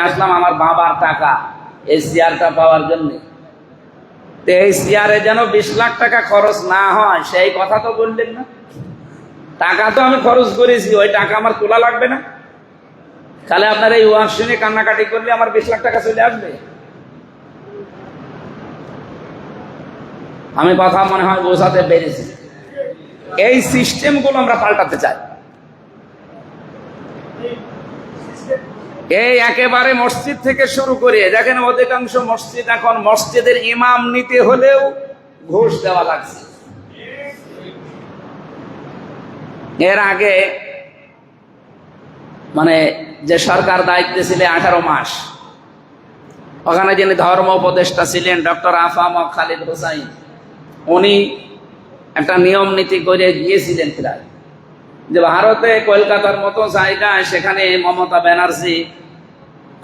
আসলাম আমার বাবার টাকা এই চেয়ারটা পাওয়ার জন্য। এই চেয়ারে যেন 20 লাখ টাকা খরচ না হয় সেই কথা তো বললেন না। টাকা তো আমি খরচ করেছি, ওই টাকা আমার তোলা লাগবে না? তাহলে আপনার এই ওয়াজ শুনে কান্নাকাটি করলে আমার 20 লাখ টাকা চলে আসবে? আমি কথা মনে হয় বোঝাতে পেরেছি। এই সিস্টেমগুলো আমরা পাল্টাতে চাই। এই একেবারে মসজিদ থেকে শুরু করে দেখেন, অধিকাংশ মসজিদ এখন মসজিদের ইমাম নিতে হলেও ঘুষ দেওয়া লাগছে। এর আগে মানে যে সরকার দায়িত্বে ছিল 18 মাস, ওখানে যিনি ধর্ম উপদেষ্টা ছিলেন ডক্টর আফাম খালিদ হোসাইন, উনি একটা নিয়ম নীতি করে গিয়েছিলেন প্রায় যে ভারতে কলকাতার মতো জায়গায় সেখানে মমতা ব্যানার্জি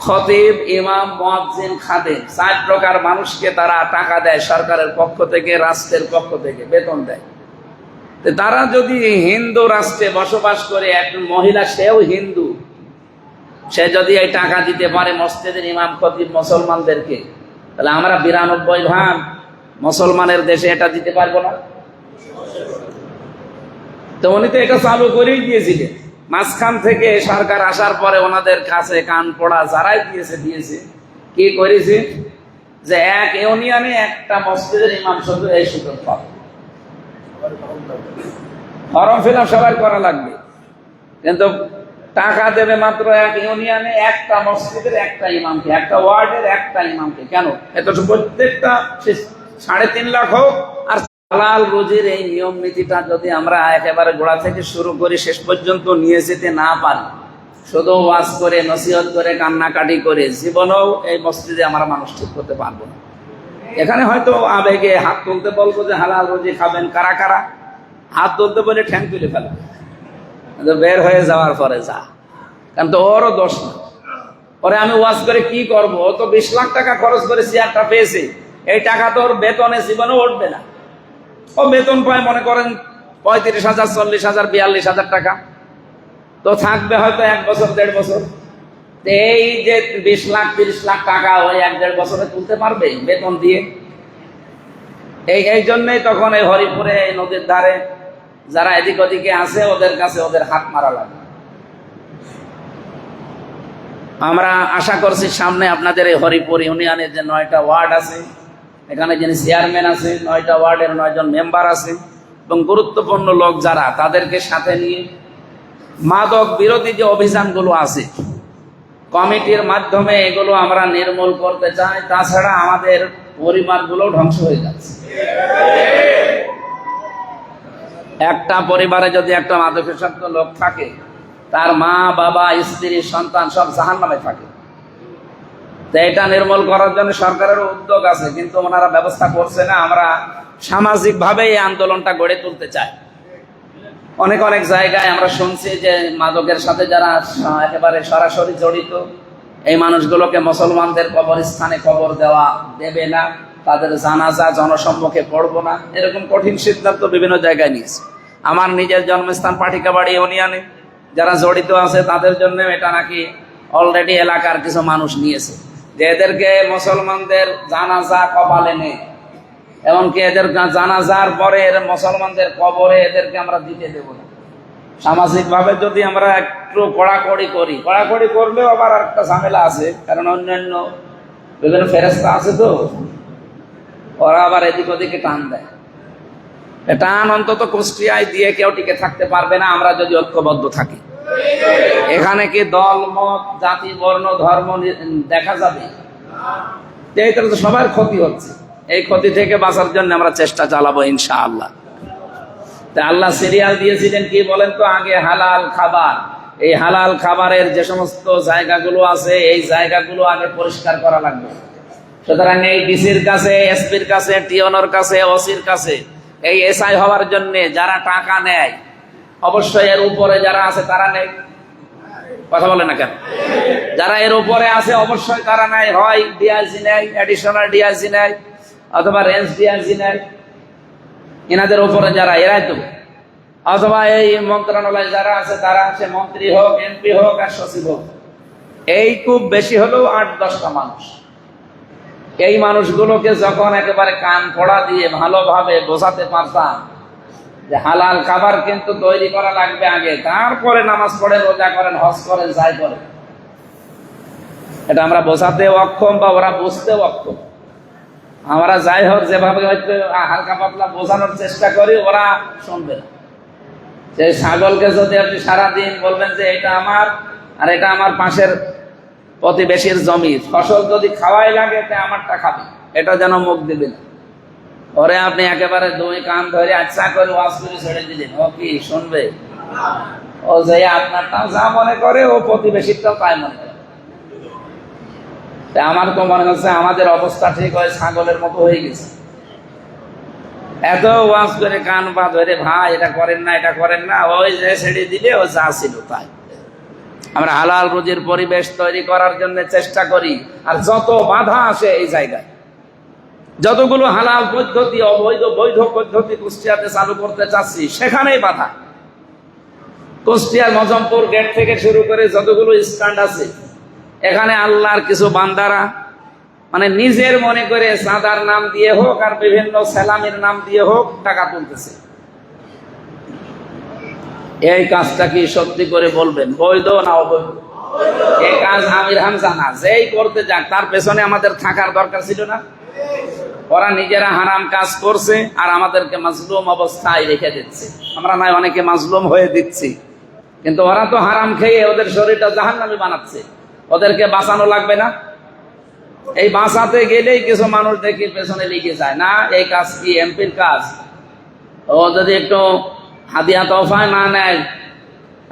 খতিব, ইমাম, মুয়াজ্জিন, খাদেম 4 প্রকার মানুষকে তারা টাকা দেয় সরকারের পক্ষ থেকে, রাষ্ট্রের পক্ষ থেকে বেতন দেয়। তারা যদি হিন্দু রাষ্ট্রে বসবাস করে, একজন মহিলা সেও হিন্দু, সে যদি এই টাকা দিতে পারে মসজিদের ইমাম, খতিব মুসলমানদেরকে, তাহলে আমরা 92 ভাগ মুসলমানের দেশে এটা দিতে পারবো না? তো উনি তো এটা চালু করেই দিয়েছিলেন। মাঝখান থেকে সরকার আসার পরে ওনাদের কাছে কান পড়া যারাই দিয়েছে কি করেছে যে এক ইউনিয়নে একটা মসজিদের ইমাম শুধু এই সুযোগ পাবে। ফর্ম ফিল আপ সবার করা লাগবে, কিন্তু টাকা দেবে মাত্র এক ইউনিয়নে একটা মসজিদের একটা ইমামকে, একটা ওয়ার্ডের একটা ইমামকে। কেন? এত প্রত্যেকটা 3.5 লাখ হোক। আর হালাল রুজির এই নিয়ম নীতিটা যদি আমরা একেবারে গোড়া থেকে শুরু করে শেষ পর্যন্ত নিয়ে যেতে না পারি, শুধু ওয়াজ করে, নসিহত করে, কান্নাকাটি করে জীবনেও এই মসজিদে আমরা মানুষ ঠিক করতে পারবো না। এখানে হয়তো আবেগে হাত তুলতে বলবো যে হালাল রুজি খাবেন কারা কারা, হাত তুলতে বলে ঠ্যাং তুলে ফেলে, বের হয়ে যাওয়ার পরে যা, কারণ তো ওরও দোষ না। পরে আমি ওয়াজ করে কি করবো? ও তো 20 লাখ টাকা খরচ করে চেয়ারটা পেয়েছে, এই টাকা তো ওর বেতনে জীবনেও উঠবে না। ও বেতন পায় মনে করেন 35,000, 40,000, 42,000 টাকা, তো থাকবে হয়তো 1 বছর 1.5 বছর। এই যে 20 লাখ 30 লাখ টাকা ওই 1-1.5 বছরে তুলতে পারবে বেতন দিয়ে? এই জন্যই তখন এই হরিপুরে, এই নদীর ধারে যারা এদিক ওদিকে আছে ওদের কাছে ওদের হাত মারা লাগে। আমরা আশা করছি সামনে আপনাদের এই হরিপুর ইউনিয়নের যে 9টা ওয়ার্ড আছে, এখানে যিনি চেয়ারম্যান আছে, 9টা ওয়ার্ডের 9 জন মেম্বার আছে এবং গুরুত্বপূর্ণ লোক যারা, তাদেরকে সাথে নিয়ে মাদক বিরোধী যে অভিযানগুলো আছে কমিটির মাধ্যমে এগুলো আমরা নির্মূল করতে চাই। তাছাড়া আমাদের পরিবারগুলো ধ্বংস হয়ে যাচ্ছে। একটা পরিবারে যদি একটা মাদকাসক্ত লোক থাকে, তার মা, বাবা, স্ত্রী, সন্তান সব জাহান্নামে থাকে। তো এটা নির্মূল করার জন্য সরকারের উদ্যোগ আছে, কিন্তু ওনারা ব্যবস্থা করছে না। আমরা সামাজিকভাবে এই আন্দোলনটা গড়ে তুলতে চাই। অনেক অনেক জায়গায় আমরা শুনছি যে মাদকের সাথে যারা একেবারে সরাসরি জড়িত, এই মানুষগুলোকে মুসলমানদের কবরস্থানে কবর দেওয়া দেবে না, তাদের জানাজা জনসম্মুখে পড়বো না, এরকম কঠিন সিদ্ধান্ত বিভিন্ন জায়গায় নিয়েছে। আমার নিজের জন্মস্থান পাটিকাবাড়ি ইউনিয়নে যারা জড়িত আছে তাদের জন্য এটা নাকি অলরেডি এলাকার কিছু মানুষ নিয়েছে যে এদেরকে মুসলমানদের জানাজা কপালে নেই, এমনকি এদের জানাজার পরে মুসলমানদের কবরে এদেরকে আমরা দিতে দেব না। সামাজিকভাবে যদি আমরা একটু কড়াকড়ি করি, কড়াকড়ি করলেও আবার একটা ঝামেলা আছে, কারণ অন্যান্য বিভিন্ন ফেরেশতা আছে, তো ওরা আবার এদিক ওদিকে টান দেয়। টান অন্তত কুষ্টিয়ায় দিয়ে কেউ টিকে থাকতে পারবে না আমরা যদি ঐক্যবদ্ধ থাকি। এখানে কি দল, মত, জাতি, বর্ণ, ধর্ম দেখা যাবে? এইটা তো সবার ক্ষতি হচ্ছে। এই ক্ষতি থেকে বাঁচার জন্য আমরা চেষ্টা চালাবো ইনশাআল্লাহ। তা আল্লাহ সিরিয়াল দিয়েছিলেন কি বলেন তো? আগে হালাল খাবার। এই হালাল খাবারের যে সমস্ত জায়গাগুলো আছে, এই জায়গাগুলো আগে পরিষ্কার করা লাগবে। সুতরাং এই ডিসির কাছে, এসপির কাছে, টিওনোর কাছে, ওসির কাছে এই এসআই হওয়ার জন্য যারা টাকা নেয়, অবশ্যই এর উপরে যারা আছে তারা নেয়। কথা বলে না কেন? যারা এর উপরে আছে অবশ্যই তারা নেয়, হয় ডিআইজি নেয়, অ্যাডিশনাল ডিআইজি নেয়, অথবা রেঞ্জ ডিআইজি নেয়। এনাদের উপরে যারা, এরাই তো। অথবা এই মন্ত্রণালয় যারা আছে তারা আছে, মন্ত্রী হোক, এমপি হোক আর সচিব হোক, এই খুব বেশি হলেও 8-10টা মানুষ। এই মানুষগুলোকে যখন একেবারে কান পড়া দিয়ে ভালোভাবে বোঝাতে পারতাম যে হালাল খাবার কিন্তু তৈরি করা লাগবে আগে, তারপরে নামাজ পড়েন, রোজা করেন, হজ করেন, যাই করেন, এটা আমরা বোঝাতে অক্ষম বা ওরা বুঝতেও অক্ষম। আমরা যাই হোক যেভাবে হয়তো হালকা পাতলা বোঝানোর চেষ্টা করি, ওরা শুনবে না। যে ছাগলকে যদি আপনি সারাদিন বলবেন যে এটা আমার আর এটা আমার পাশের প্রতিবেশীর জমি, ফসল যদি খাওয়াই লাগে তা আমারটা খাবে, এটা যেন মুখ দিবে না। ওরে আপনি একেবারে 2 কান ধরে আচ্ছা করে ওয়াজ করে ছেড়ে দিলেন, ও কি শুনবে? ও যে আপনারটাও যা মনে করে ও প্রতিবেশীরটাও তাই মনে করে। আমার তো মনে হচ্ছে আমাদের অবস্থা ঠিক হয় ছাগলের মতো হয়ে গেছে। এত ওয়াজ করে কান পা ধরে, ভাই এটা করেন না, এটা করেন না, ওই যে ছেড়ে দিলে ও যা ছিল তাই। আমরা হালাল রুজির পরিবেশ তৈরি করার জন্য চেষ্টা করি, আর যত বাধা আসে এই জায়গায়, যতগুলো হালাল পদ্ধতি অবৈধ বৈধ পদ্ধতি কুষ্টিয়াতে চালু করতে চাচ্ছি সেখানেই বাধা। কুষ্টিয়ার মজমপুর গেট থেকে শুরু করে যতগুলো স্ট্যান্ড আছে, এখানে আল্লাহর কিছু বান্দারা মানে নিজের মনে করে চাঁদার নাম দিয়ে হোক আর বিভিন্ন সেলামির নাম দিয়ে হোক টাকা তুলতেছে। এই কাজটা কি সত্যি করে বলবেন বৈধ না অবৈধ? এই কাজ আমির হামজা না, যেই করতে যাক তার পেছনে আমাদের থাকার দরকার ছিল না? ওরা নিজেরা হারাম কাজ করছে আর আমাদেরকে মাজলুম অবস্থায় রেখে দিচ্ছে। আমরা নয় অনেকে মাজলুম হয়ে দিচ্ছি, কিন্তু ওরা তো হারাম খেয়ে ওদের শরীরটা জাহান্নামী বানাচ্ছে। ওদেরকে বাঁচানো লাগবে না? এই বাঁচাতে গেলেই কিছু মানুষ দেখি পেছনে লিখে যায়, না এই কাজ কি এমপির কাজ? ও যদি একটু হাদিয়া তোফায় না নেয়,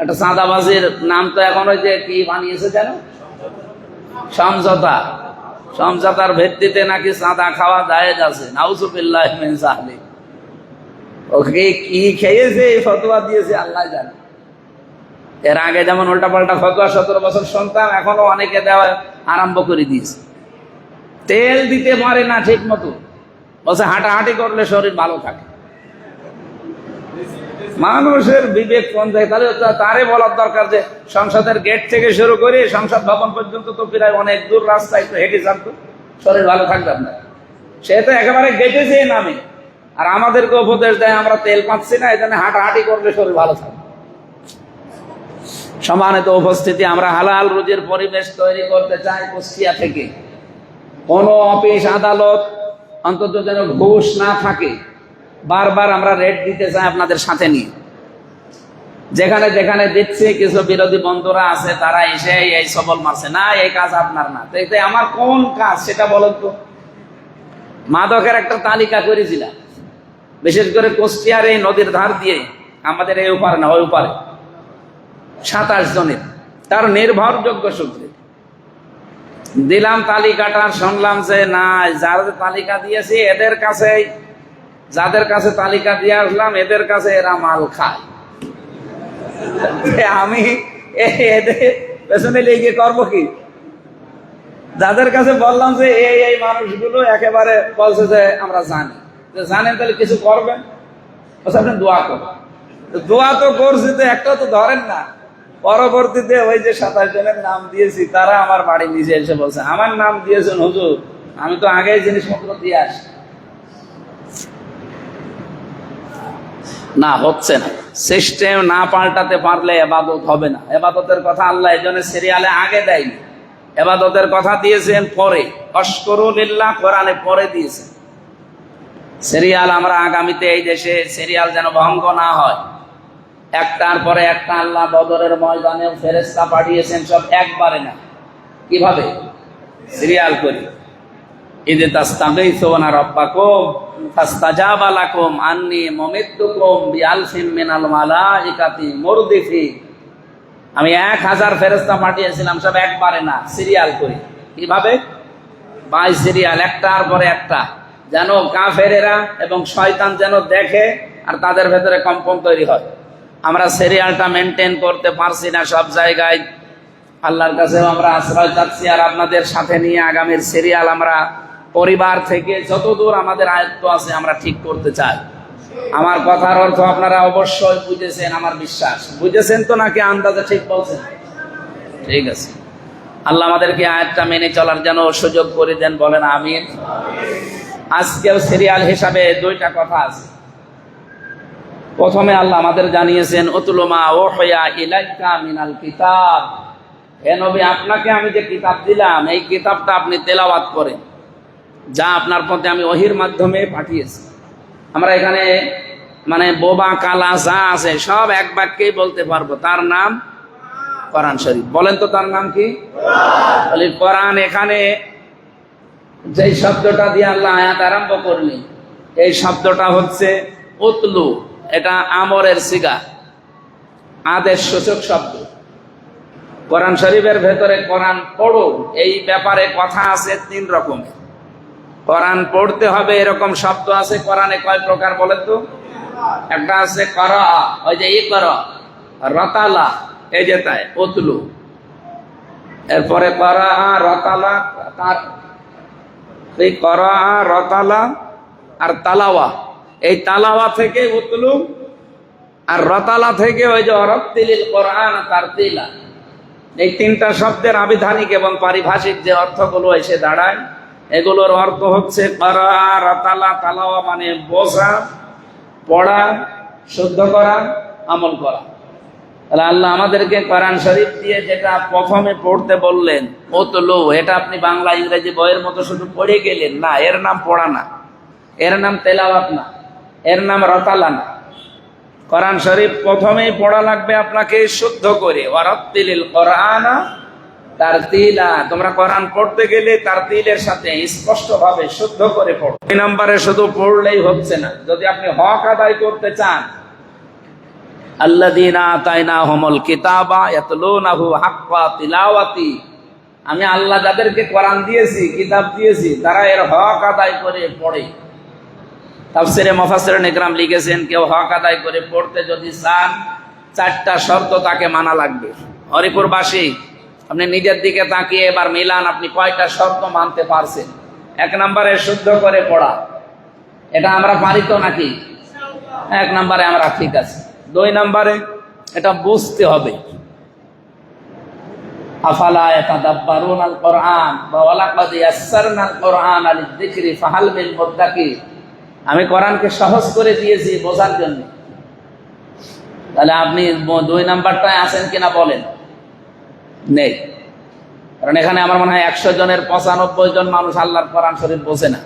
একটা চাঁদাবাজির নাম তো এখন ওই যে কি বানিয়েছে যেন সমঝোতা, সমঝোতার ভিত্তিতে নাকি চাঁদা খাওয়া জায়েজ আছে। নাউজুবিল্লাহ মিন যালিক। ওকে কি খেয়েছে এই ফতোয়া দিয়েছে আল্লাহ জানে। এর আগে যেমন উল্টাপাল্টা ফতোয়া 17 বছর শুনতাম, এখনো অনেকে দেওয়া আরম্ভ করে দিয়েছে। তেল দিতে পারে না ঠিক মতো, বলছে হাঁটাহাঁটি করলে শরীর ভালো থাকে। মানুষের বিবেক কোন যায়? তাহলে তারে বলার দরকার যে সংসদের গেট থেকে শুরু করে সংসদ ভবন পর্যন্ত তো প্রায় অনেক দূর রাস্তায় তো হেঁটে যান, তো শরীর ভালো থাকবে আপনার। সে তো একেবারে গেটে যেয়ে নামে, আর আমাদেরকে উপদেশ দেয় আমরা তেল পাচ্ছি না, এই জন্য হাঁটাহাঁটি করলে শরীর ভালো থাকবে। সম্মানিত উপস্থিতি, আমরা হালাল রুজির পরিবেশ তৈরি করতে চাই কুষ্টিয়া থেকে। কোনো অফিস আদালত অন্তত যেন ঘুষ না থাকে। বারবার আমরা রেট দিতে চাই আপনাদের সাথে নিয়ে। যেখানে যেখানে দিচ্ছে কিছু বিরোধী বন্ধুরা আছে, তারা এসে এই সবল মারছে, না এই কাজ আপনার না। তো আমার কোন কাজ সেটা বলেন তো। মাদকের একটা তালিকা করেছিলাম, বিশেষ করে কুষ্টিয়ার এই নদীর ধার দিয়ে, আমাদের এই উপারে না ওই উপারে 27 জনের, তার নির্ভরযোগ্য সূত্রে দিলাম তালিকাটা। শুনলাম যে না, যারা তালিকা দিয়েছি এদের কাছে, যাদের কাছে তালিকা দিয়ে আসলাম এদের কাছে এরা মাল খায়। আমি এদের পেছনে লেগে করবো কি? যাদের কাছে বললাম যে এই মানুষগুলো একেবারে বলছে যে আমরা জানি, জানেন তাহলে কিছু করবেন, আপনি দোয়া করবেন। দোয়া তো করছি, তো একটা তো ধরেন না। পরবর্তীতে ওই যে 27 জনের নাম দিয়েছি, তারা আমার বাড়ি নিজে এসে বলছে আমার নাম দিয়েছেন হুজুর, আমি তো আগেই জিনিসপত্র দিয়ে আসি। না, হচ্ছে না। সিস্টেম না পাল্টাতে পারলে এবাদত হবে না। এবাদতের কথা আল্লাহ এই জন্য সিরিয়ালে আগে দেয়নি, এবাদতের কথা দিয়েছেন পরে। অশকুরুলিল্লাহ কোরআনে পরে দিয়েছেন। সিরিয়াল আমরা আগামীতে এই দেশে সিরিয়াল যেন ভঙ্গ না হয়। একটার পরে একটা আল্লাহ বদরের ময়দানে ফেরেশতা পাঠিয়েছেন, সব একবারে না। কিভাবে? সিরিয়াল করি। ইয তাস্তাগীসুনা রাব্বাকুম ফাস্তাজাবা লাকুম আন্নী মুমিদ্দুকুম বিআলফিন মিনাল মালাইকাতি মুরদিফিন। আমি 1000 ফেরেশতা পাঠিয়েছিলাম, সব একবারে না, সিরিয়াল করি। কিভাবে? বাই সিরিয়াল, একটার পরে একটা, যেন কাফেরেরা এবং শয়তান যেন দেখে আর তাদের ভেতরে কম্পন তৈরি হয়। আমরা সিরিয়ালটা মেনটেন করতে পারছি না সব জায়গায়। আল্লাহর কাছেও আমরা আশ্রয় চাচ্ছি, আর আপনাদের সাথে নিয়ে আগামীর সিরিয়াল আমরা পরিবার থেকে যতদূর আমাদের আয়ত্ত আছে আমরা ঠিক করতে চাই। আমার কথার অর্থ আপনারা অবশ্যই বুঝেছেন, আমার বিশ্বাস। বুঝেছেন তো নাকি আন্দাজে ঠিক বলছেন? ঠিক আছে। আল্লাহ আমাদেরকে আয়াতটা মেনে চলার যেন সুযোগ করে দেন, বলেন আমিন। আজকেও সিরিয়াল হিসাবে দুইটা কথা আছে। প্রথমে আল্লাহ আমাদের জানিয়েছেন উতলু মা উহিয়া ইলাইকা মিনাল কিতাব, হে নবী আপনাকে আমি যে কিতাব দিলাম এই কিতাবটা আপনি তেলাওয়াত করেন, যা আপনার পথে আমি ওহির মাধ্যমে পাঠিয়েছি। আমরা এখানে মানে বোবা কালা যা আছে সব এক বাক্যেই বলতে পারবো, তার নাম কোরআন শরীফ। বলেন তো তার নাম কি? কোরআন। এখানে যে শব্দটা দিয়ে আল্লাহ আয়াত আরম্ভ করলেন এই শব্দটা হচ্ছে উতলু, এটা আমরের সিগা, আদেশ সূচক শব্দ। কোরআন শরীফের ভেতরে কোরআন পড়ো এই ব্যাপারে কথা আছে তিন রকমের। কোরআন পড়তে হবে এরকম শব্দ আছে কোরআনে কয় প্রকার বলেন তো? একটা আছে করা, ওই যে ই কর, রতালা, এই যে তাই উতলু। এরপরে করা রতালা, তার এই করা রতালা আর তালাওয়া, এই তালাওয়া থেকে উতলু, আর রতালা থেকে ওই যে অরতিলিল কোরআন তারতিলা। এই তিনটা শব্দের আবিধানিক এবং পারিভাষিক যে অর্থগুলো এসে দাঁড়ায় এগুলোর অর্থ হচ্ছে করা, রতালা, তালাওয়া মানে বোঝা, পড়া, শুদ্ধ করা, আমল করা। তাহলে আল্লাহ আমাদেরকে কোরআন শরীফ দিয়ে যেটা প্রথমে পড়তে বললেন উতলু, এটা আপনি বাংলা ইংরেজি বইয়ের মতো শুধু পড়ে গেলেন না, এর নাম পড়া না, এর নাম তেলাওয়াত না, এর নাম রতালা না। কোরআন শরীফ প্রথমেই পড়া লাগবে আপনাকে শুদ্ধ করে, ওয়ারাত্তিলিল কোরআনা তারতিলা। তোমরা কোরআন পড়তে গেলে তারতিলের সাথে স্পষ্টভাবে শুদ্ধ করে পড়ো। এই নম্বরে শুধু পড়লেই হচ্ছে না, যদি আপনি হক আদায় করতে চান, আল্লাযীনা আতাইনাহুমুল কিতাবা ইয়াতলুনাহু হাক্কা তিলাওয়াতি, আমি আল্লাহ যাদেরকে কোরআন দিয়েছি, কিতাব দিয়েছি, তারা এর হক আদায় করে পড়ে। তাফসিরে মুফাসসিরিন ইকরাম লিখেছেন কেউ হক আদায় করে পড়তে যদি চান চারটা শর্ত তাকে মানা লাগবে। হরিপুরবাসী আপনি নিজের দিকে তাকিয়ে এবার মিলান আপনি কয়টা শর্ত মানতে পারছেন। এক নম্বরে শুদ্ধ করে পড়া, এটা আমরা পারি তো নাকি? এক নম্বরে আমরা ঠিক আছে। দুই নম্বরে এটা বুঝতে হবে, আফালা ইয়াতাদাব্বারুনাল কোরআন ওয়া লাকাদ ইয়াসসারনাল কোরআনা লিয-যিকরি ফাহাল মিন মুদ্দাকির, আমি কোরআনকে সহজ করে দিয়েছি বোঝার জন্য। তাহলে আপনি দুই নাম্বারটায় আছেন কিনা বলেন? নেই। কারণ এখানে আমার মনে হয় 100 জনের 95 জন মানুষ আল্লাহর কোরআন শরীফ বোঝে না,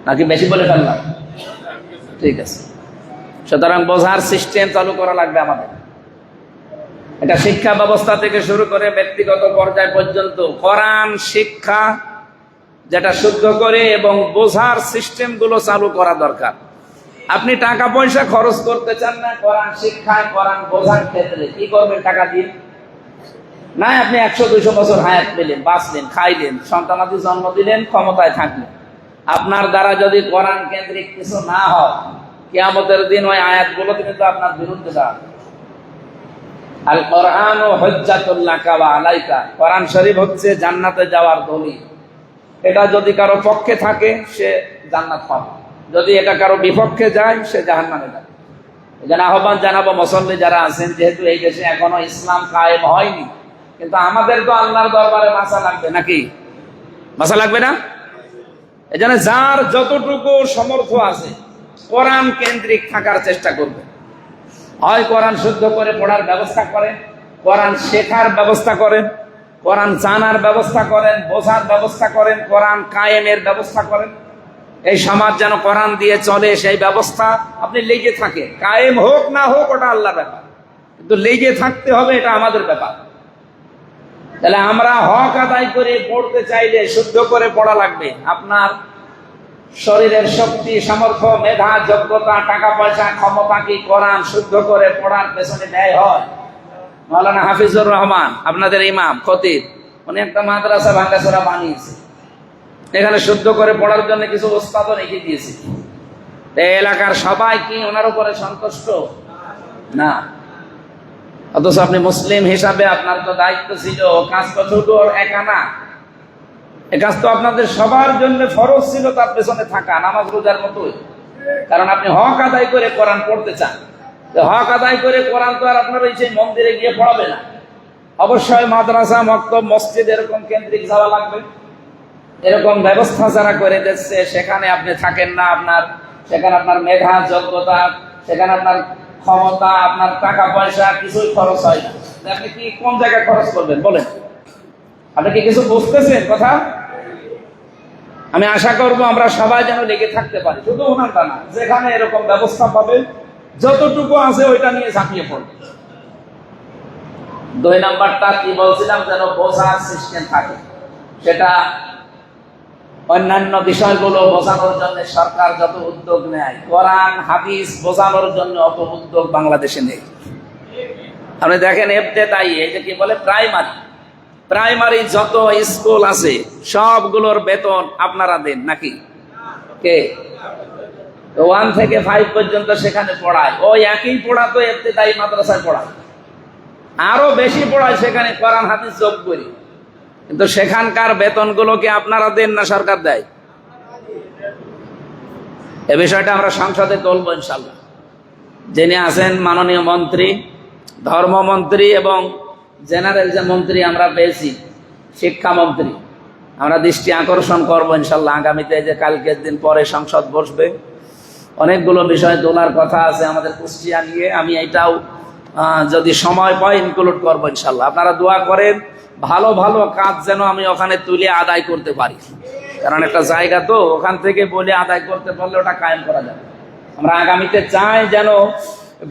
নাকি বেশি বলে ফেললাম? ঠিক আছে। সুতরাং বোঝার সিস্টেম চালু করা লাগবে আমাদের। এটা শিক্ষা ব্যবস্থা থেকে শুরু করে ব্যক্তিগত পর্যায় পর্যন্ত কোরআন শিক্ষা যেটা শুদ্ধ করে এবং বোঝার সিস্টেম গুলো চালু করা দরকার। আপনি টাকা পয়সা খরচ করতে চান না কোরআন শিক্ষায়, কোরআন বোঝার ক্ষেত্রে, কি করবেন টাকা দিয়ে? না, আপনি 100-200 বছর হায়াত পেলেন, বাঁচলেন, খাইলেন, সন্তানাদি জন্ম দিলেন, ক্ষমতায় থাকলেন, আপনার দ্বারা যদি কোরআন কেন্দ্রিক কিছু না হয় কিয়ামতের দিন ওই আয়াতগুলো কিন্তু আপনার বিরুদ্ধে দাঁড়াবে। আল কোরআনু হুজ্জাতুল লাকা ওয়া আলাইকা, কোরআন শরীফ হচ্ছে জান্নাতে যাওয়ার দলিল। এটা যদি কারো পক্ষে থাকে সে জান্নাত পাবে, যদি এটা কারো বিপক্ষে যায় সে জাহান্নামে যাবে। এজন্য আহ্বান জানাবো মুসল্লি যারা আছেন, যেহেতু এই দেশে এখনো ইসলাম কায়েম হয়নি, কিন্তু আমাদের তো আল্লাহর দরবারে মাসা লাগবে, নাকি মাসা লাগবে না? এজন্য যার যতটুকু সমর্থ আছে কোরআন কেন্দ্রিক থাকার চেষ্টা করবে। হয় কোরআন শুদ্ধ করে পড়ার ব্যবস্থা করেন, কোরআন শেখার ব্যবস্থা করেন, কোরআন জানার ব্যবস্থা করেন, বোঝার ব্যবস্থা করেন, কোরআন কায়েমের ব্যবস্থা করেন। এই সমাজ যেন কোরআন দিয়ে চলে সেই ব্যবস্থা আপনি লেগে থাকেন। কায়েম হোক না হোক ওটা আল্লাহর ব্যাপার, কিন্তু লেগে থাকতে হবে, এটা আমাদের ব্যাপার। তাহলে আমরা হক আদায় করে পড়তে চাইলে শুদ্ধ করে পড়া লাগবে। আপনার শরীরের শক্তি, সামর্থ্য, মেধা, যোগ্যতা, টাকা পয়সা, ক্ষমতা কি কোরআন শুদ্ধ করে পড়ার পেছনে ব্যয় হয়? মাওলানা হাফিজুর রহমান আপনাদের ইমাম খতিব, উনি একটা মাদ্রাসা ভাঙ্গাচোরা বানিয়েছে, এখানে শুদ্ধ করে পড়ার জন্য কিছু ওস্তাদও রেখে দিয়েছে। এই এলাকার সবাই কি ওনার উপরে সন্তুষ্ট? না। অথচ আপনি মুসলিম হিসাবে আপনার তো দায়িত্ব ছিল, কাজ তো ছোট একা না, এ কাজ তো আপনাদের সবার জন্য ফরজ ছিল তার পেছনে থাকা, নামাজ রোজার মতোই। কারণ আপনি হক আদায় করে কোরআন পড়তে চান, হক আদায় করে কোরআন তো আর আপনার ওই সেই মন্দিরে গিয়ে পড়াবে না, অবশ্যই মাদ্রাসা, মক্তব, মসজিদ এরকম কেন্দ্রিক যাওয়া লাগবে। এরকম ব্যবস্থা যারা করে দিচ্ছে সেখানে আপনি থাকেন না, সেখানে আপনার মেধা, যোগ্যতা, সেখানে আপনার ক্ষমতা, আপনার টাকা পয়সা কিছুই খরচ হয় না। আপনি কি কোন জায়গায় খরচ করবেন বলেন? আপনি কি কিছু বুঝতেছেন কথা? আমি আশা করব আমরা সবাই যেন লেগে থাকতে পারি, শুধু ওনারটা না, যেখানে এরকম ব্যবস্থা পাবে যতটুকু আছে ওইটা নিয়ে ঝাঁপিয়ে পড়বে। 2 নাম্বারটা কি বলছিলাম, যেন বোঝার সিস্টেম থাকে। সেটা অন্যান্য বিষয়গুলো বোঝানোর জন্য সরকার যত উদ্যোগ নেয়, কোরআন হাদিস বোঝানোর জন্য অত উদ্যোগ বাংলাদেশে নেই। আপনি দেখেন ইবতেদায়ী, এই যে কি বলে প্রাইমারি যত স্কুল আছে সবগুলোর বেতন আপনারা দেন নাকি? কে? 1 থেকে 5 পর্যন্ত সেখানে পড়ায়, ওই একই পড়া তো ইবতেদায়ী মাদ্রাসায় পড়ায়, আরো বেশি পড়ায় সেখানে কোরআন হাদিস যোগ করি। কিন্তু সেখানকার বেতনগুলোকে আপনারা দেন না সরকার দেয়? এ বিষয়টা আমরা সংসদে তুলব ইনশাল্লাহ। যিনি আছেন মাননীয় মন্ত্রী, ধর্মমন্ত্রী এবং জেনারেল যে মন্ত্রী আমরা পেয়েছি শিক্ষামন্ত্রী, আমরা দৃষ্টি আকর্ষণ করবো ইনশাল্লাহ আগামীতে। যে কালকের দিন পরে সংসদ বসবে, অনেকগুলো বিষয় তোলার কথা আছে আমাদের কুষ্টিয়া নিয়ে। আমি এটাও যদি সময় পাই ইনক্লুড করবো ইনশাল্লাহ। আপনারা দোয়া করেন ভালো ভালো কাজ যেন আমি ওখানে তুলে আদায় করতে পারি, কারণ একটা জায়গা তো ওখান থেকে বলে আদায় করতে পারলে ওটা কায়েম করা যাবে। আমরা আগামীতে চাই যেন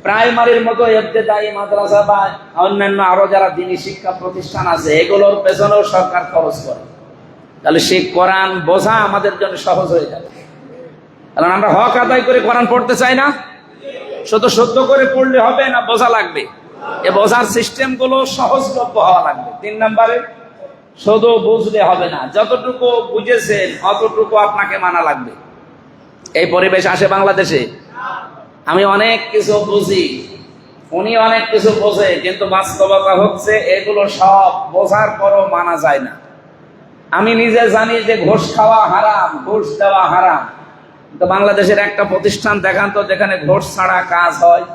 প্রাইমারির মতো ইবতেদায়ী মাদ্রাসা বা অন্যান্য আরো যারা দ্বীনি শিক্ষা প্রতিষ্ঠান আছে এগুলোর পেছনেও সরকার খরচ করে, তাহলে সেই কোরআন বোঝা আমাদের জন্য সহজ হয়ে যাবে। কারণ আমরা হক আদায় করে কোরআন পড়তে চাই না, শুধু সত্য করে পড়লে হবে না, বোঝা লাগবে। এ বোঝার সিস্টেম গুলো সহজলভ্য হওয়া লাগবে। 3 নম্বরে শুধু বুঝলে হবে না, যতটুকু বুঝেছেন অতটুকু আপনাকে মানা লাগবে। এই পরিবেশ আসে বাংলাদেশে। আমি অনেক কিছু বুঝি, উনি অনেক কিছু বোঝে, কিন্তু বাস্তবতা হচ্ছে এগুলো সব বোঝার পরও মানা যায় না। আমি নিজে জানি যে ঘুষ খাওয়া হারাম, ঘুষ দেওয়া হারাম, তো বাংলাদেশের একটা প্রতিষ্ঠান দেখান তো যেখানে ঘুষ ছাড়া কাজ হয়।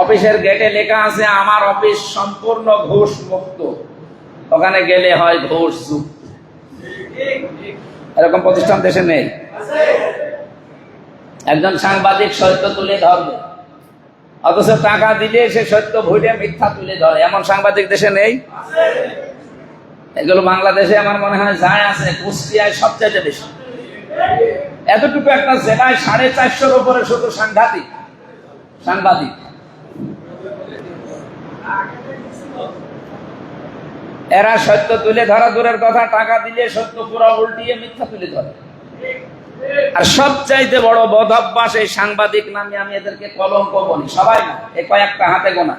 অফিসের গেটে লেখা আছে আমার অফিস সম্পূর্ণ ঘুষ মুক্ত, ওখানে গেলে হয় ঘুষ যুক্ত। এরকম প্রতিষ্ঠান দেশে নেই। একজন সাংবাদিক সত্য তুলে ধরবে, অথচ টাকা দিলে সে সত্য ভুলে মিথ্যা তুলে ধরে, এমন সাংবাদিক দেশে নেই। এগুলো বাংলাদেশে আমার মনে হয় যায় আছে, কুষ্টিয়ায় সবচেয়ে বেশি। এতটুকু একটা জেলায় 450-র উপরে শুধু সাংবাদিক। এরা সত্য তুলে ধরা দূরের কথা, টাকা দিলে সত্য পুরো উল্টিয়ে মিথ্যা তুলে ধরে। আর সবচাইতে বড় বদ অভ্যাস এই সাংবাদিক নামে, আমি এদেরকে কলঙ্ক বলি, সবাই না, এই কয়েকটা হাতে গোনা।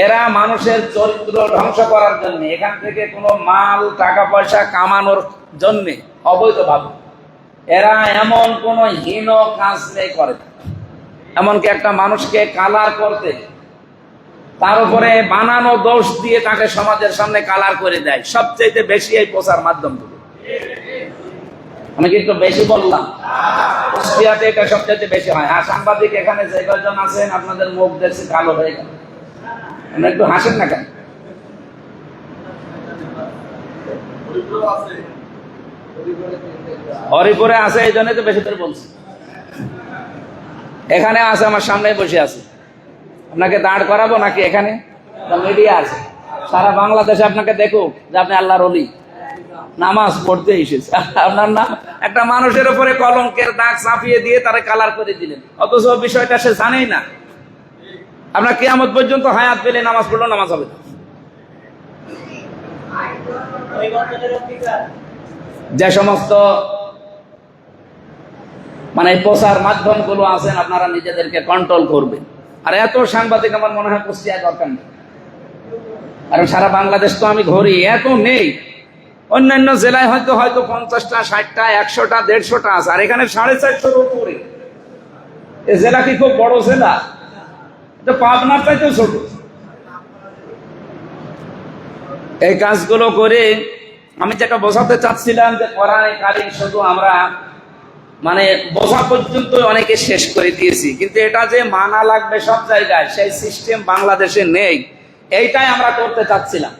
এরা মানুষের চরিত্র ধ্বংস করার জন্য, এখান থেকে কোনো মাল টাকা পয়সা কামানোর জন্য অবৈধভাবে এরা এমন কোন হীন কাজ নেই করে। এমনকি একটা মানুষকে কালার করতে, তার উপরে বানানো দোষ দিয়ে তাকে সমাজের সামনে কালার করে দেয়। সবচেয়ে বেশি এই প্রচার মাধ্যমগুলো। আমি কিন্তু বেশি বললাম, কুষ্টিয়াতে এটা সবচেয়ে বেশি হয়। আর সাংবাদিক এখানে যে কয়জন আছেন আপনাদের মুখ দেখছি কালো হয়ে গেল, আপনি একটু হাসেন না কেন? হরিপুরে আছে, এই জন্য তো বেশি করে বলছি। এখানে আছে, আমার সামনে বসে আছে। আপনাকে দাঁড় করাবো নাকি? এখানে মিডিয়া আছে, সারা বাংলাদেশে আপনাকে দেখুক যে আপনি আল্লাহর ওলি, নামাজ পড়তে এসেছে। আপনার না একটা মানুষের উপরে কলঙ্কের দাগ চাপিয়ে দিয়ে তারা কালার করে দিলেন, অথচ বিষয়টা সে জানেই না। আপনার কিয়ামত পর্যন্ত হায়াত পেলে নামাজ পড়লো, নামাজ হবে না। যে সমস্ত মানে প্রচার মাধ্যম গুলো আছেন আপনারা নিজেদেরকে কন্ট্রোল করবেন। আর এত সাংবাদিক আমার মনে হয় কুষ্টিয়ায় দরকার নেই, কারণ সারা বাংলাদেশ তো আমি ঘুরি, এত নেই। অন্যান্য জেলায় হয়তো 50টা, 60টা, 100টা, 150টা আছে, আর এখানে 450-র উপরে। এই জেলা কি খুব বড় জেলা? এটা পাবনার চাইতেও ছোট। এই কাজগুলো করে আমি যেটা বোঝাতে চাচ্ছিলাম যে কোরআনে কারীম শুধু আমরা মানে বোঝা পর্যন্ত অনেকে শেষ করে দিয়েছি, কিন্তু এটা যে মানা লাগবে সব জায়গায়, সেই সিস্টেম বাংলাদেশে নেই। এইটাই আমরা করতে চাচ্ছিলাম।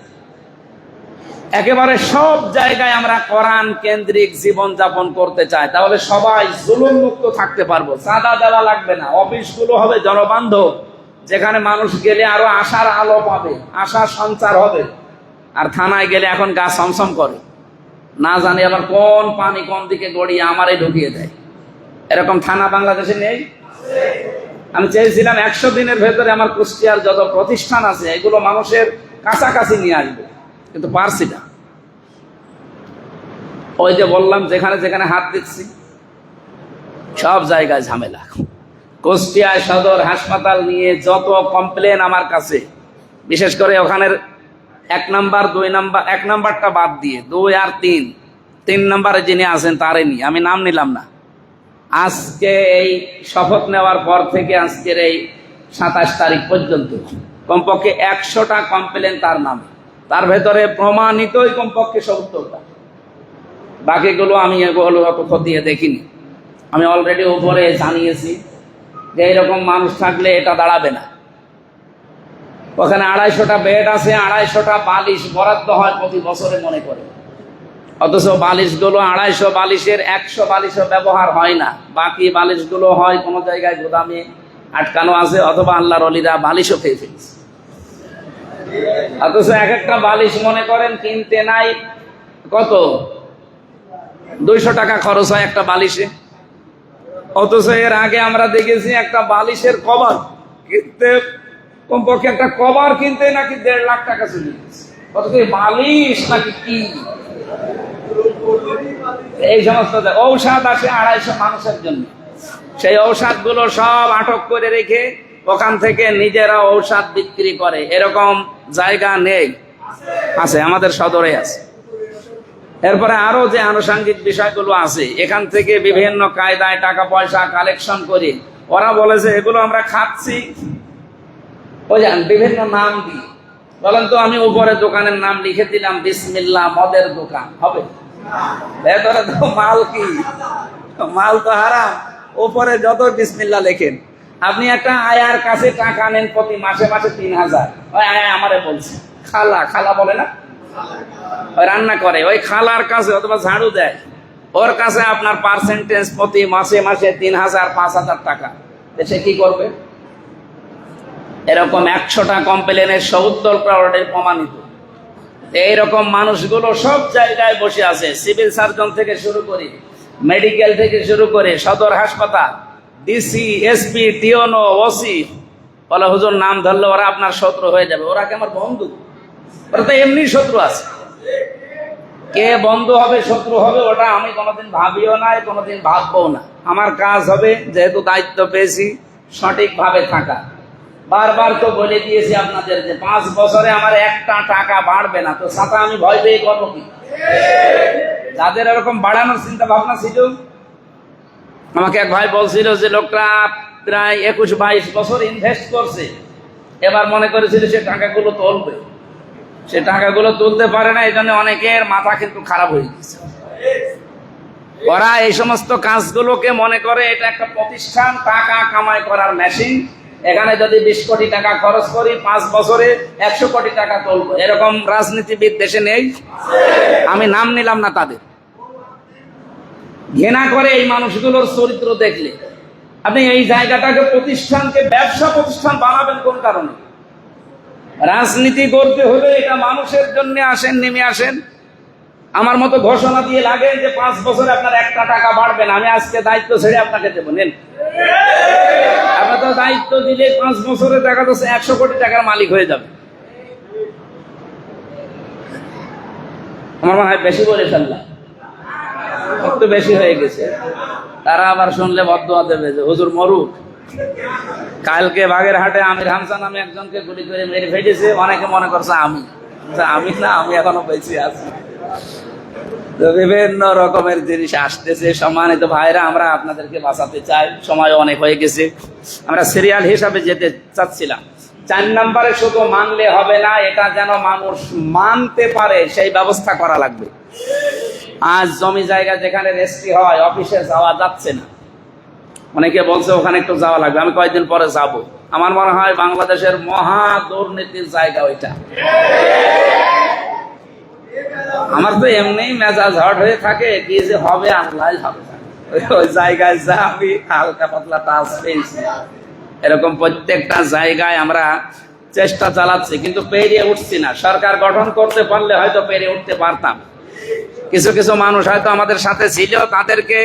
একেবারে সব জায়গায় আমরা কোরআন কেন্দ্রিক জীবন যাপন করতে চাই, তাহলে সবাই জুলুম মুক্ত থাকতে পারবো, চাঁদা দেওয়া লাগবে না, অফিসগুলো হবে জনবান্ধব, যেখানে মানুষ গেলে আরো আশার আলো পাবে, আশার সঞ্চার হবে। আর থানায় গেলে এখন গা সমসম করে, না জানি আবার কোন পানি কোন দিকে গড়িয়ে আমারই ঢুকিয়ে দেয়। এরকম থানা বাংলাদেশে নেই। আমি চেয়েছিলাম 100 দিনের ভেতরে আমার কুষ্টিয়ার যত প্রতিষ্ঠান আছে এগুলো মানুষের কাছাকাছি নিয়ে আসবে, কিন্তু পারছি না। ওই যে বললাম যেখানে যেখানে হাত দিচ্ছি সব জায়গায় ঝামেলা। কুষ্টিয়ায় সদর হাসপাতাল নিয়ে যত কমপ্লেন আমার কাছে, বিশেষ করে ওখানের 1 নাম্বার 2 নাম্বার, 1 নাম্বারটা বাদ দিয়ে 2 আর 3 নাম্বারে যিনি আছেন তারে নিয়ে, আমি নাম নিলাম না। আজকে এই শপথ নেওয়ার পর থেকে আজকের এই 27 তারিখ পর্যন্ত কমপক্ষে 100টা কমপ্লেন তার নামে, তার ভেতরে প্রমাণিতই কমপক্ষে 70টা। বাকিগুলো আমি এগুলো কোথাও দিয়ে দেখিনি। আমি অলরেডি উপরে জানিয়েছি যে এইরকম মানুষ থাকলে এটা দাঁড়াবে না। ওখানে 250টা বেড আছে, 250টা বালিশ বরাদ্দ হয় প্রতি বছরে মনে করে, অথচ বালিশগুলো 250 বালিশের 100 বালিশও ব্যবহার হয় না। বাকি বালিশগুলো হয় কোনো জায়গায় গোদামে আটকানো আছে, অথবা আল্লাহর ওলিরা বালিশও খেয়ে ফেলছে। অথচ এক একটা বালিশ মনে করেন কিনতে নাই কত 200 টাকা খরচ হয় একটা বালিশে। অথচ এর আগে আমরা দেখেছি একটা বালিশের কভার কিনতে, কমপক্ষে একটা কভার কিনতে নাকি 1.5 লাখ টাকা চলে গেছে। অথচ বালিশ নাকি কি, এই সমস্ত ঔষধ আসে 250 মানুষের জন্য, সেই ঔষধগুলো সব আটক করে রেখে ওখান থেকে নিজেরা ঔষধ বিক্রি করে। এরকম জায়গা নেই? আছে, আমাদের সদরে আছে। এরপরে আরো যে আনুষঙ্গিক বিষয়গুলো আছে, এখান থেকে বিভিন্ন কায়দায় টাকা পয়সা কালেকশন করে ওরা বলেছে এগুলো আমরা খাচ্ছি, ওই বিভিন্ন নাম দিয়ে। বলেন তো, আমি উপরে দোকানের নাম লিখে দিলাম বিসমিল্লাহ মদের দোকান, হবে? ভেতরে তো মাল কি, মাল তো হারাম। উপরে যত বিসমিল্লাহ লেখেন, আপনি একটা আয়ার কাছে টাকা নেন প্রতি মাসে মাসে 3000, ওই আয়া আমারে বলছে, খালা, খালা বলে না, ওই রান্না করে, ওই খালার কাছে অথবা ঝাড়ু দেয়, ওর কাছে আপনার পার্সেন্টেজ প্রতি মাসে মাসে 3000 5000 টাকা, সে কি করবে? এরকম 100টা কমপ্লেনের 70টা প্রমাণিত। এইরকম মানুষগুলো সব জায়গায় বসে আছে, সিভিল সার্জন থেকে শুরু করে, মেডিকেল থেকে শুরু করে, সদর হাসপাতাল, ডিসি, এসপি, টিওনো, ওসি। বলে হুজুর নাম ধরলে ওরা আপনার শত্রু হয়ে যাবে। ওরা কি আমার বন্ধু? ওরা তো এমনি শত্রু আছে। কে বন্ধু হবে শত্রু হবে ওটা আমি কোনোদিন ভাবিও না, কোনোদিন ভাববো না। আমার কাজ হবে, যেহেতু দায়িত্ব পেয়েছি, সঠিকভাবে থাকা। বারবার তো বলে দিয়েছি আপনাদের যে 5 বছরে আমার 1টা টাকা বাড়বে না, তো সাথে আমি ভয় পেয়ে করবো কি? যাদের এরকম বাড়ানোর চিন্তা ভাবনা ছিল, আমাকে এক ভাই বলছিল যে লোকটা প্রায় 21-22 বছর ইনভেস্ট করছে, এবার মনে করেছিল সে টাকাগুলো তুলবে, সে টাকাগুলো তুলতে পারে না, এই জন্য অনেকের মাথা কিন্তু খারাপ হয়ে গেছে। ওরা এই সমস্ত কাজগুলোকে মনে করে এটা একটা প্রতিষ্ঠান, টাকা কামাই করার মেশিন, এখানে যদি 20 কোটি টাকা খরচ করি 5 বছরে 100 কোটি টাকা তুলবো। এরকম রাজনীতিবিদ দেশে নেই? আমি নাম নিলাম না তাদের। ঘৃণা করে এই মানুষগুলোর চরিত্র দেখলে। আপনি এই জায়গাটাকে প্রতিষ্ঠানকে ব্যবসা প্রতিষ্ঠান বানাবেন কোন কারণে? রাজনীতি করতে হলে এটা মানুষের জন্য আসেন, নেমে আসেন। আমার মতো ঘোষণা দিয়ে লাগে যে 5 বছরে আপনার 1টা টাকা বাড়বে না, আমি আজকে দায়িত্ব ছেড়ে আপনাকে দেবো, নেন। আপনার তো দায়িত্ব দিলে 5 বছরে দেখা যাচ্ছে 100 কোটি টাকার মালিক হয়ে যাবে। আমার মনে হয় বেশি বলে ফেললাম, একটু বেশি হয়ে গেছে। তারা আবার শুনলে বদদোয়া দেবে যে হুজুর মরুক। কালকে বাগেরহাটে আমির হামজা নামে একজনকে গুলি করে মেরে ফেলেছে, অনেকে মনে করছে আমি না, আমি এখনো বেঁচে আছি। তো বিভিন্ন রকমের জিনিস আসতেছে। সম্মানিত ভাইরা, আমরা আপনাদেরকে বাঁচাতে চাই, সময় অনেক হয়ে গেছে। আমরা সিরিয়াল হিসাবে যেতে চাচ্ছিলাম। 4 নম্বরে শুধু মানলে হবে না, এটা যেন মানুষ মানতে পারে সেই ব্যবস্থা করা লাগবে। আজ জমি জায়গা যেখানে রেজিস্ট্রি হয়, অফিসে যাওয়া যাচ্ছে না। অনেকে বলছে ওখানে একটু যাওয়া লাগবে, আমি কয়েকদিন পরে যাব। আমার মনে হয় বাংলাদেশের মহা দুর্নীতির জায়গা ওইটা। আমার তো এমনি মেজাজ হট হয়ে থাকে, কি যে হবে আল্লাহ হবে। ওই জায়গায় যা আমি হালকা পাতলা টাচ পেয়েছি, এরকম প্রত্যেকটা জায়গায় আমরা চেষ্টা চালাচ্ছি, কিন্তু পেরিয়ে উঠছি না। সরকার গঠন করতে পারলে হয়তো পেরিয়ে উঠতে পারতাম। কিছু কিছু মানুষ হয়তো আমাদের সাথে ছিল, তাদেরকে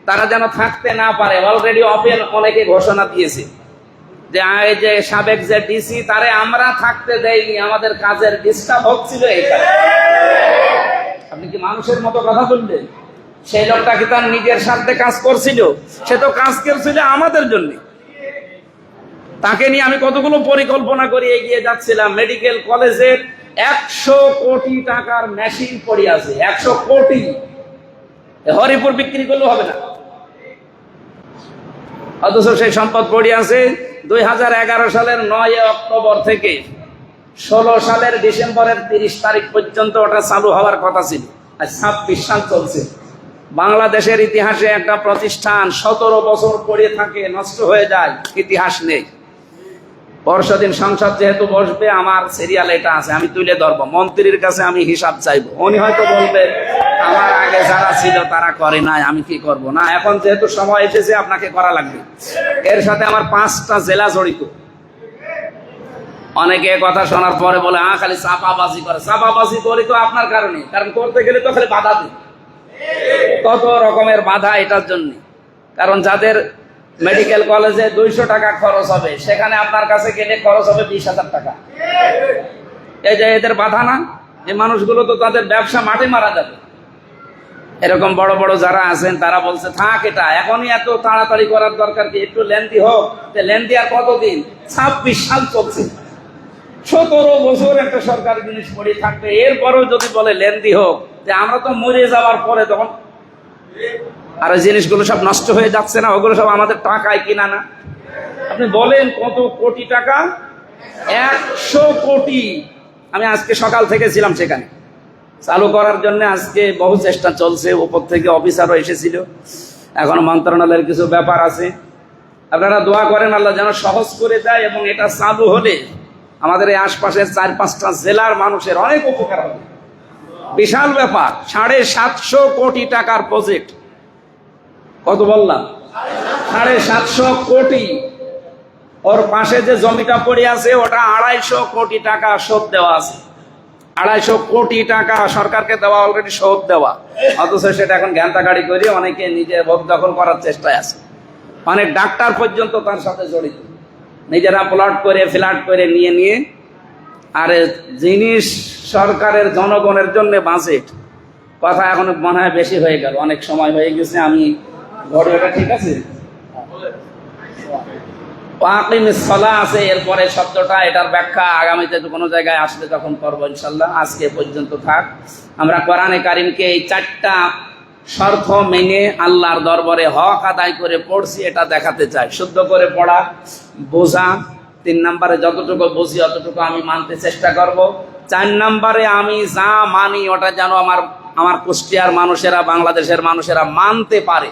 তারা যেন থাকতে না পারে অলরেডি ওপেন অনেকে ঘোষণা দিয়েছে যে এই যে সাবেক যে ডিসি তারে আমরা থাকতে দেইনি, আমাদের কাজের ডিস্টার্ব হচ্ছিল এই কারণে। আপনি কি মানুষের মতো কথা বললেন? সেই লোকটা কি তার নিজের স্বার্থে কাজ করছিল? সে তো কাজ করছিল আমাদের জন্য। তাকে নিয়ে আমি কতগুলো পরিকল্পনা করে এগিয়ে যাচ্ছিলাম। মেডিকেল কলেজের 100 কোটি টাকার মেশিন পড়ে আছে, 100 কোটি। হরিপুর বিক্রি করলেও হবে না, অথচ সেই সম্পদ পড়ে আছে। 2011 সালের 9 অক্টোবর থেকে 16 সালের ডিসেম্বরের 30 তারিখ পর্যন্ত ওটা চালু হওয়ার কথা ছিল। আজ 26 সাল চলছে। বাংলাদেশের ইতিহাসে একটা প্রতিষ্ঠান 17 বছর পড়ে থাকে, নষ্ট হয়ে যায়, ইতিহাস নেই। পরশুদিন সংসদ যেহেতু বসবে, আমার সিরিয়াল এটা আছে, আমি তুলে ধরবো। মন্ত্রীর কাছে আমি হিসাব চাইবো। উনি হয়তো বলবে আমার আগে যারা ছিল তারা করে নাই, আমি কি করব না। এখন যেহেতু সময় এসেছে, আপনাকে করা লাগবে। এর সাথে আমার 5টা জেলা জড়িত। অনেকে কথা শোনার পরে বলে খালি চাপাবাজি করে। চাপাবাজি করি তো আপনার কারণে, কারণ করতে গেলে তো খালি বাধা দিই, কত রকমের বাধা এটার জন্য। কারণ যাদের মেডিকেল কলেজে 200 টাকা খরচ হবে, সেখানে আপনার কাছে গেলে খরচ হবে 20,000 টাকা। এই যে এদের বাধা না, এই মানুষগুলো তো তাদের ব্যবসা মাঠে মারা যাবে। এরকম বড় বড় যারা আছেন তারা বলছে থাক, এটা এখনই এত তাড়াতাড়ি করার দরকার কি, একটু লেন্দি হোক। লেন্দি আর কতদিন? 26 সাল চলছে, 17 বছর একটা সরকারি জিনিস পড়ে থাকবে। এরপরেও যদি বলে লেন্দি হোক, যে আমরা তো মরে যাওয়ার পরে তখন আর ওই জিনিসগুলো সব নষ্ট হয়ে যাচ্ছে না, ওগুলো সব আমাদের টাকায় কিনা না। আপনি বলেন কত কোটি টাকা? 100 কোটি। আমি আজকে সকাল থেকে ছিলাম সেখানে, চালু করার জন্য আজকে বহু চেষ্টা চলছে। উপর থেকে অফিসারও এসেছিল, এখন মন্ত্রণালয়ের কিছু ব্যাপার আছে। আপনারা দোয়া করেন আল্লাহ যেন সহজ করে দেয়, এবং এটা চালু হলে আমাদের এই আশপাশের 4-5টা জেলার মানুষের অনেক উপকার হবে। বিশাল ব্যাপার, 750 কোটি টাকার প্রজেক্ট। কত বললাম? 750 কোটি। ওর পাশে যে জমিটা পড়ে আছে ওটা 250 কোটি টাকা শোধ দেওয়া আছে। 250 কোটি টাকা সরকারকে দেওয়া, অলরেডি শোধ দেওয়া। অথচ সেটা এখন ঘ্যান্তাগাড়ি করে অনেকে নিজে ভোগ দখল করার চেষ্টায় আছে। অনেক ডাক্তার পর্যন্ত তার সাথে জড়িত, নিজেরা প্লট করে ফ্ল্যাট করে নিয়ে আর জিনিস সরকারের জনগণের জন্য বাজেট। কথা এখন মনে হয় বেশি হয়ে গেল, অনেক সময় হয়ে গেছে। আমি ঘটনাটা ঠিক আছে, ওয়াকিমিস সালাহ আছে এরপরে শব্দটা, এটার ব্যাখ্যা আগামীতে কোনো জায়গায় আসলে তখন করবো ইনশাল্লাহ। আজকে পর্যন্ত থাক। আমরা কোরআনে কারিমকে এই 4টা শর্ত মেনে আল্লাহর দরবারে হক আদায় করে পড়ছি, এটা দেখাতে চাই। শুদ্ধ করে পড়া, বোঝা। 3 নম্বরে যতটুকু বুঝি অতটুকু আমি মানতে চেষ্টা করব। 4 নম্বরে আমি যা মানি ওটা যেন আমার কুষ্টিয়ার মানুষেরা, বাংলাদেশের মানুষেরা মানতে পারে।